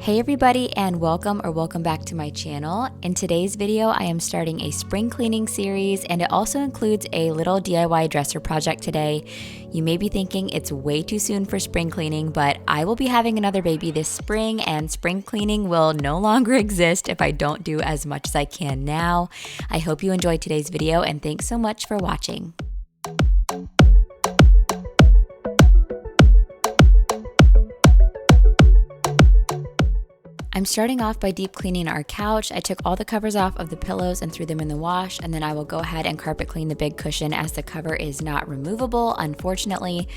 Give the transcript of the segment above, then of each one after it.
Hey everybody, and welcome back to my channel. In today's video, I am starting a spring cleaning series, and it also includes a little DIY dresser project today. You may be thinking it's way too soon for spring cleaning, but I will be having another baby this spring, and spring cleaning will no longer exist if I don't do as much as I can now. I hope you enjoyed today's video, and thanks so much for watching. I'm starting off by deep cleaning our couch. I took all the covers off of the pillows and threw them in the wash, and then I will go ahead and carpet clean the big cushion as the cover is not removable, unfortunately.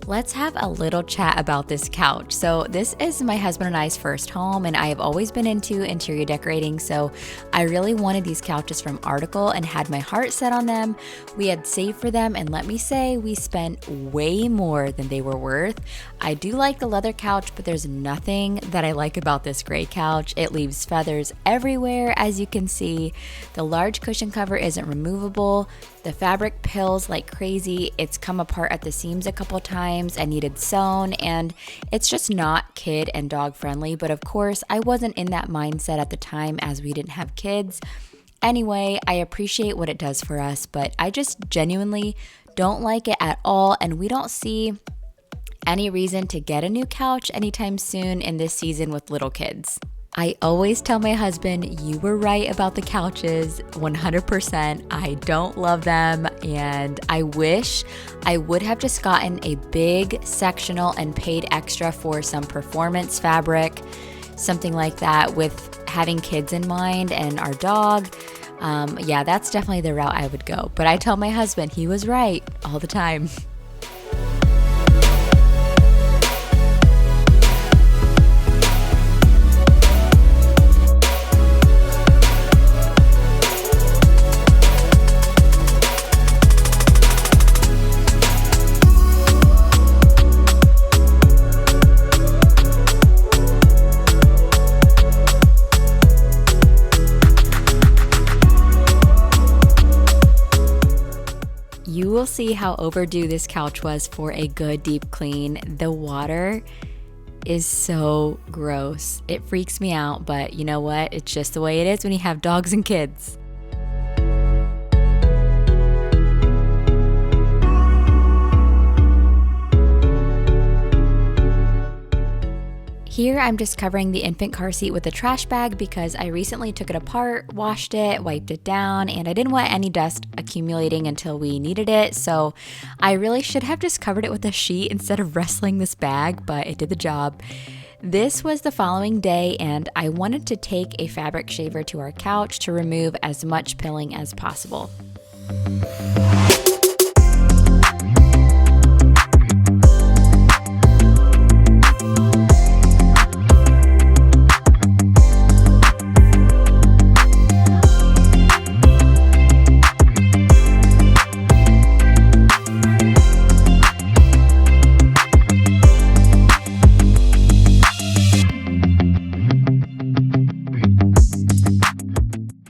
Let's have a little chat about this couch. So this is my husband and I's first home, and I have always been into interior decorating, so I really wanted these couches from Article and had my heart set on them. We had saved for them, and let me say, we spent way more than they were worth. I do like the leather couch, but there's nothing that I like about this gray couch. It leaves feathers everywhere, as you can see. The large cushion cover isn't removable. The fabric pills like crazy. It's come apart at the seams a couple times and needed sewn, and it's just not kid and dog friendly. But of course, I wasn't in that mindset at the time as we didn't have kids. Anyway, I appreciate what it does for us, but I just genuinely don't like it at all, and we don't see any reason to get a new couch anytime soon in this season with little kids. I always tell my husband, you were right about the couches, 100%. I don't love them, and I wish I would have just gotten a big sectional and paid extra for some performance fabric, something like that, with having kids in mind and our dog. Yeah, that's definitely the route I would go. But I tell my husband he was right all the time. You will see how overdue this couch was for a good deep clean. The water is so gross. It freaks me out, but you know what? It's just the way it is when you have dogs and kids. Here, I'm just covering the infant car seat with a trash bag because I recently took it apart, washed it, wiped it down, and I didn't want any dust accumulating until we needed it, so I really should have just covered it with a sheet instead of wrestling this bag, but it did the job. This was the following day, and I wanted to take a fabric shaver to our couch to remove as much pilling as possible.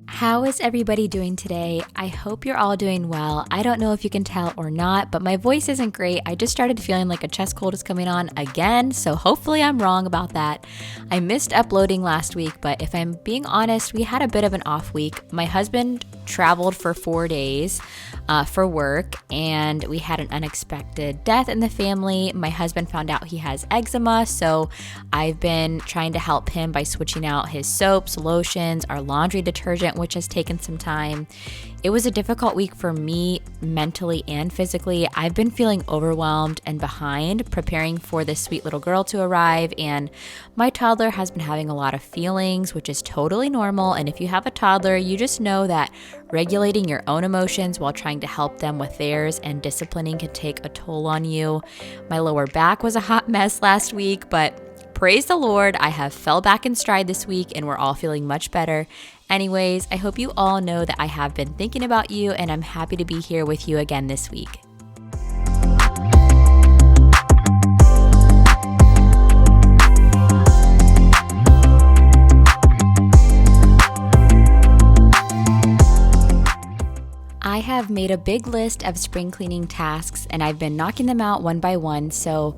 How is everybody doing today? I hope you're all doing well. I don't know if you can tell or not, but my voice isn't great. I just started feeling like a chest cold is coming on again, so hopefully I'm wrong about that. I missed uploading last week, but if I'm being honest, we had a bit of an off week. My husband traveled for 4 days for work, and we had an unexpected death in the family. My husband found out he has eczema, so I've been trying to help him by switching out his soaps, lotions, our laundry detergent, which has taken some time. It was a difficult week for me mentally and physically. I've been feeling overwhelmed and behind preparing for this sweet little girl to arrive, and my toddler has been having a lot of feelings, which is totally normal. And if you have a toddler, you just know that regulating your own emotions while trying to help them with theirs and disciplining can take a toll on you. My lower back was a hot mess last week, but praise the Lord, I have fell back in stride this week and we're all feeling much better. Anyways, I hope you all know that I have been thinking about you, and I'm happy to be here with you again this week. I have made a big list of spring cleaning tasks, and I've been knocking them out one by one, so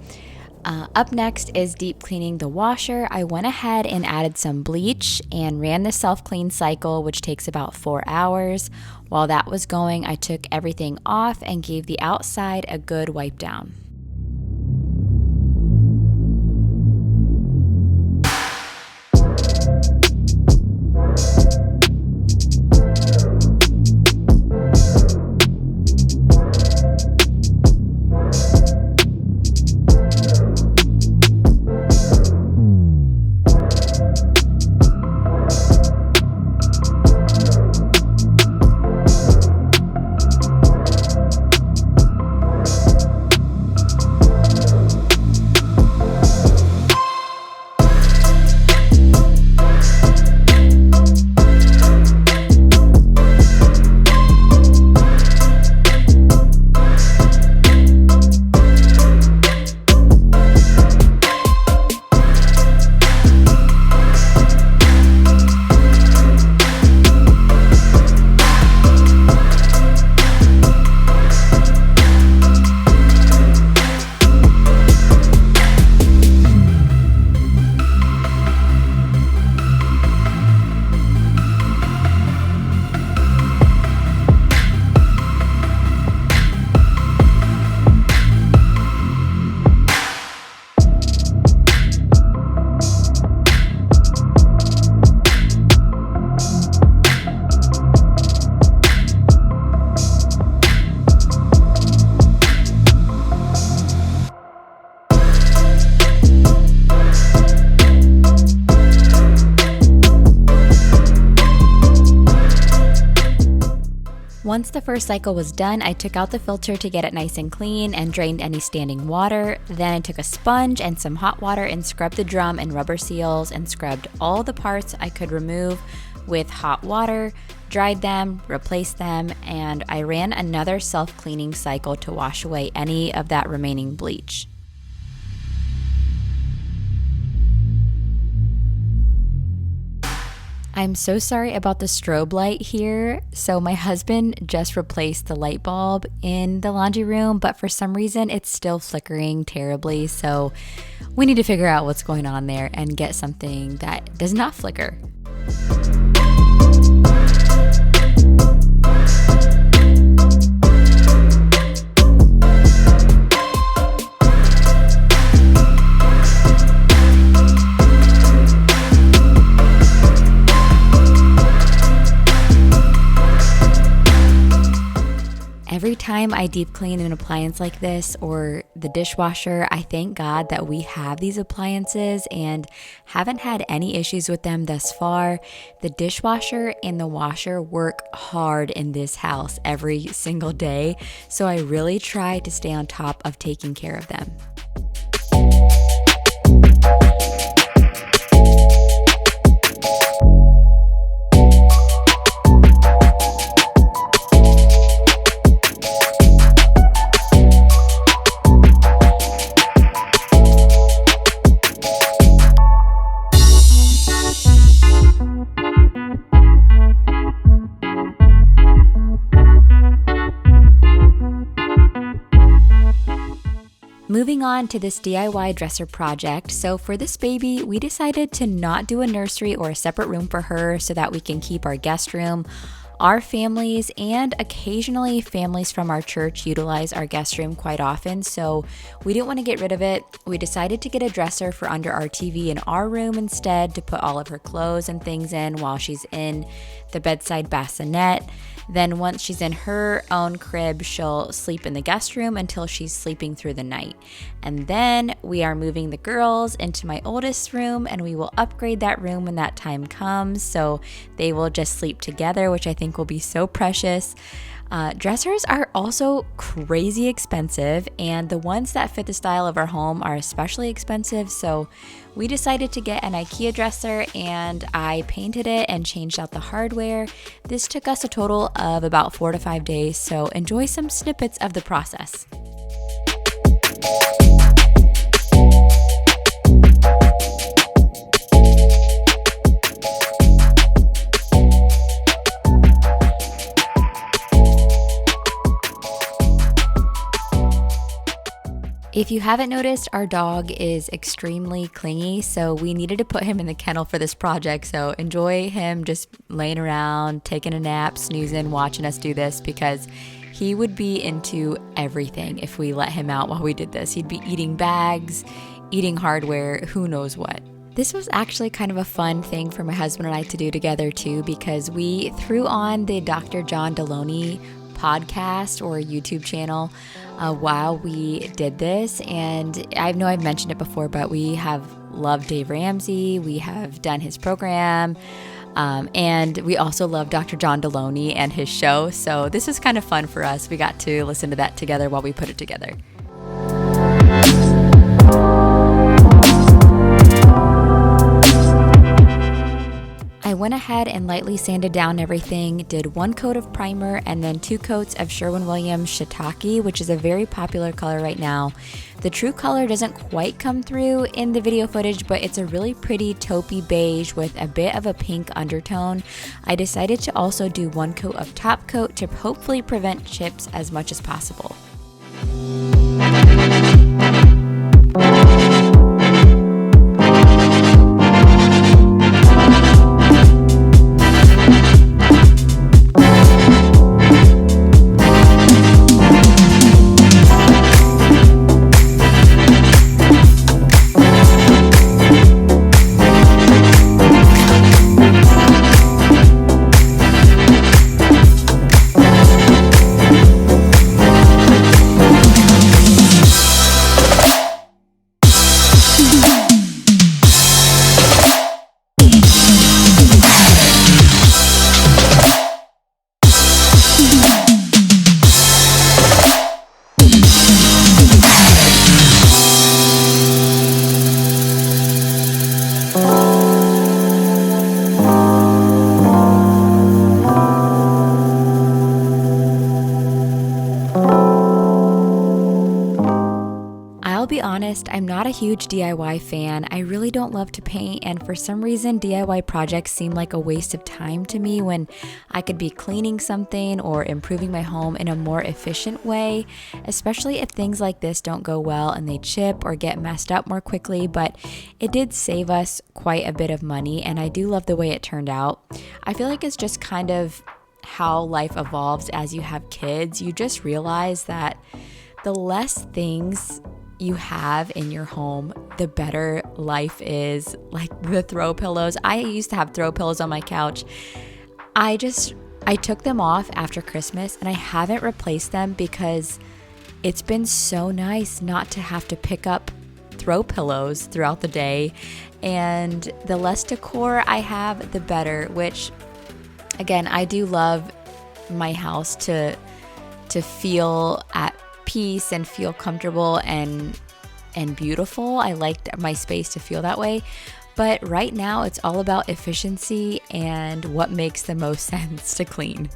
Up next is deep cleaning the washer. I went ahead and added some bleach and ran the self-clean cycle, which takes about 4 hours. While that was going, I took everything off and gave the outside a good wipe down. Once the first cycle was done, I took out the filter to get it nice and clean and drained any standing water. Then I took a sponge and some hot water and scrubbed the drum and rubber seals and scrubbed all the parts I could remove with hot water, dried them, replaced them, and I ran another self-cleaning cycle to wash away any of that remaining bleach. I'm so sorry about the strobe light here. So my husband just replaced the light bulb in the laundry room, but for some reason it's still flickering terribly. So we need to figure out what's going on there and get something that does not flicker. Every time I deep clean an appliance like this or the dishwasher, I thank God that we have these appliances and haven't had any issues with them thus far. The dishwasher and the washer work hard in this house every single day, so I really try to stay on top of taking care of them. Moving on to this DIY dresser project. So for this baby, we decided to not do a nursery or a separate room for her so that we can keep our guest room. Our families and occasionally families from our church utilize our guest room quite often, so we didn't want to get rid of it. We decided to get a dresser for under our TV in our room instead to put all of her clothes and things in while she's in the bedside bassinet. Then once she's in her own crib, she'll sleep in the guest room until she's sleeping through the night. And then we are moving the girls into my oldest room, and we will upgrade that room when that time comes. So they will just sleep together, which I think will be so precious. Dressers are also crazy expensive, and the ones that fit the style of our home are especially expensive. So we decided to get an IKEA dresser, and I painted it and changed out the hardware. This took us a total of about 4 to 5 days, so enjoy some snippets of the process. If you haven't noticed, our dog is extremely clingy, so we needed to put him in the kennel for this project. So enjoy him just laying around, taking a nap, snoozing, watching us do this, because he would be into everything if we let him out while we did this. He'd be eating bags, eating hardware, who knows what. This was actually kind of a fun thing for my husband and I to do together too, because we threw on the Dr. John Deloney podcast or YouTube channel while we did this. And I know I've mentioned it before, but we have loved Dave Ramsey. We have done his program. And we also love Dr. John Deloney and his show. So this is kind of fun for us. We got to listen to that together while we put it together. I went ahead and lightly sanded down everything, did 1 coat of primer and then 2 coats of Sherwin-Williams Shiitake, which is a very popular color right now. The true color doesn't quite come through in the video footage, but it's a really pretty taupey beige with a bit of a pink undertone. I decided to also do 1 coat of top coat to hopefully prevent chips as much as possible. I'll be honest, I'm not a huge DIY fan. I really don't love to paint, and for some reason DIY projects seem like a waste of time to me when I could be cleaning something or improving my home in a more efficient way, especially if things like this don't go well and they chip or get messed up more quickly. But it did save us quite a bit of money, and I do love the way it turned out. I feel like it's just kind of how life evolves as you have kids. You just realize that the less things you have in your home, the better life is. Like the throw pillows. I used to have throw pillows on my couch. I took them off after Christmas and I haven't replaced them because it's been so nice not to have to pick up throw pillows throughout the day. And the less decor I have, the better, which again, I do love my house to feel at peace and feel comfortable and beautiful. I like my space to feel that way. But right now it's all about efficiency and what makes the most sense to clean.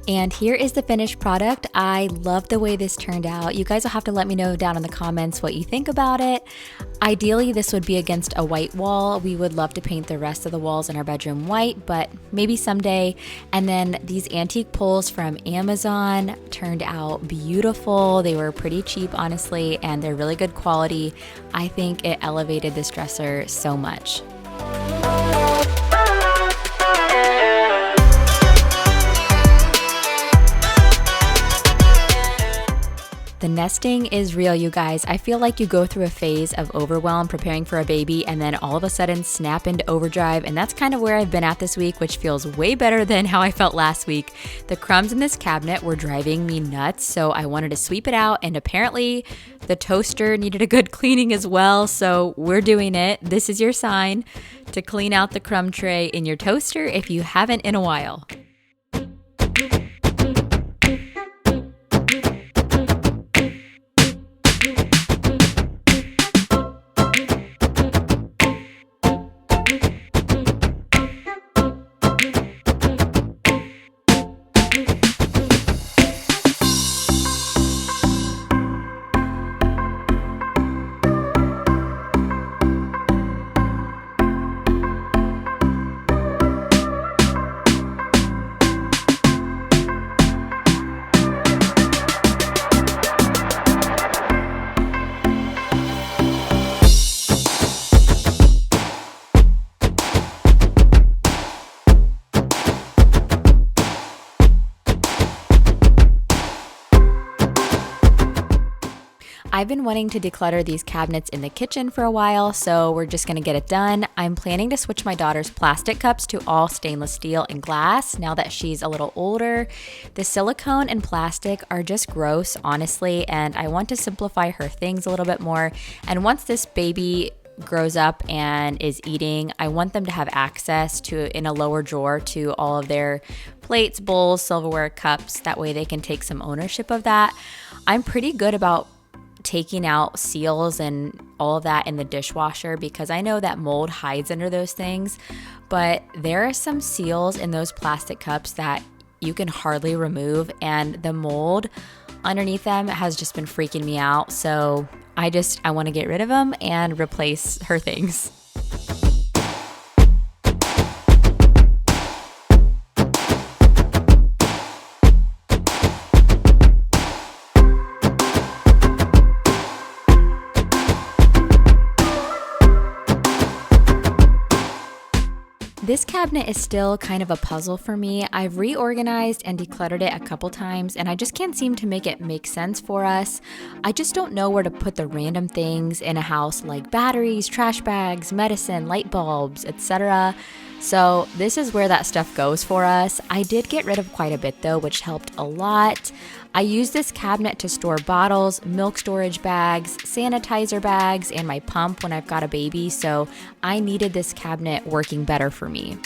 And here is the finished product. I love the way this turned out. You guys will have to let me know down in the comments what you think about it. Ideally, this would be against a white wall. We would love to paint the rest of the walls in our bedroom white, but maybe someday. And then these antique pulls from Amazon turned out beautiful. They were pretty cheap, honestly, and they're really good quality. I think it elevated this dresser so much. The nesting is real, you guys. I feel like you go through a phase of overwhelm preparing for a baby and then all of a sudden snap into overdrive, and that's kind of where I've been at this week, which feels way better than how I felt last week. The crumbs in this cabinet were driving me nuts, so I wanted to sweep it out, and apparently the toaster needed a good cleaning as well, so we're doing it. This is your sign to clean out the crumb tray in your toaster if you haven't in a while. I've been wanting to declutter these cabinets in the kitchen for a while, so we're just gonna get it done. I'm planning to switch my daughter's plastic cups to all stainless steel and glass now that she's a little older. The silicone and plastic are just gross, honestly, and I want to simplify her things a little bit more. And once this baby grows up and is eating, I want them to have access to, in a lower drawer, to all of their plates, bowls, silverware, cups. That way they can take some ownership of that. I'm pretty good about taking out seals and all of that in the dishwasher because I know that mold hides under those things, but there are some seals in those plastic cups that you can hardly remove, and the mold underneath them has just been freaking me out. So I want to get rid of them and replace her things. This cabinet is still kind of a puzzle for me. I've reorganized and decluttered it a couple times, and I just can't seem to make it make sense for us. I just don't know where to put the random things in a house like batteries, trash bags, medicine, light bulbs, etc. So this is where that stuff goes for us. I did get rid of quite a bit though, which helped a lot. I use this cabinet to store bottles, milk storage bags, sanitizer bags, and my pump when I've got a baby, so I needed this cabinet working better for me.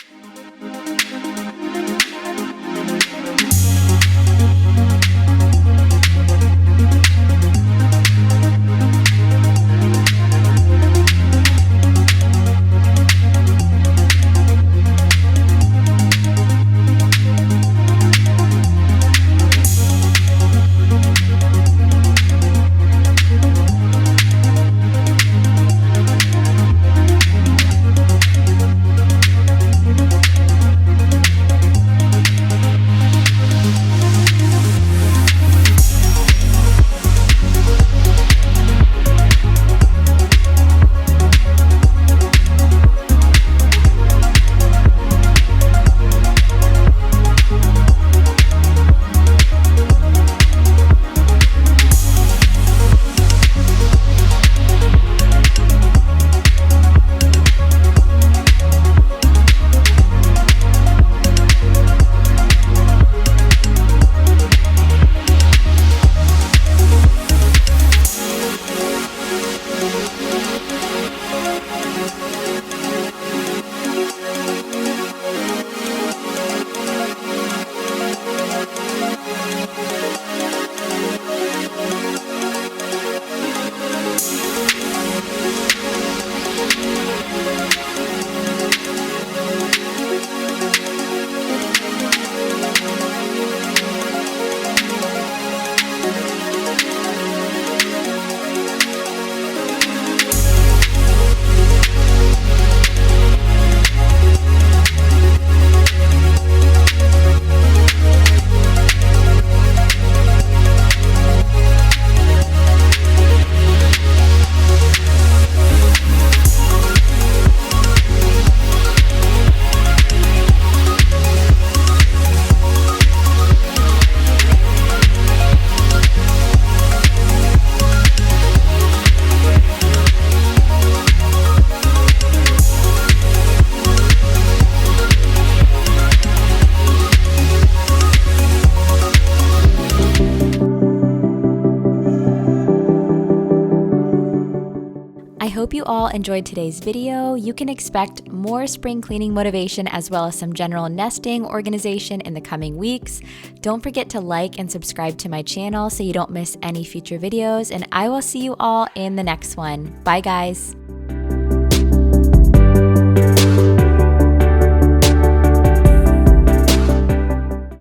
I hope you all enjoyed today's video. You can expect more spring cleaning motivation as well as some general nesting organization in the coming weeks. Don't forget to like and subscribe to my channel so you don't miss any future videos, and I will see you all in the next one. Bye guys.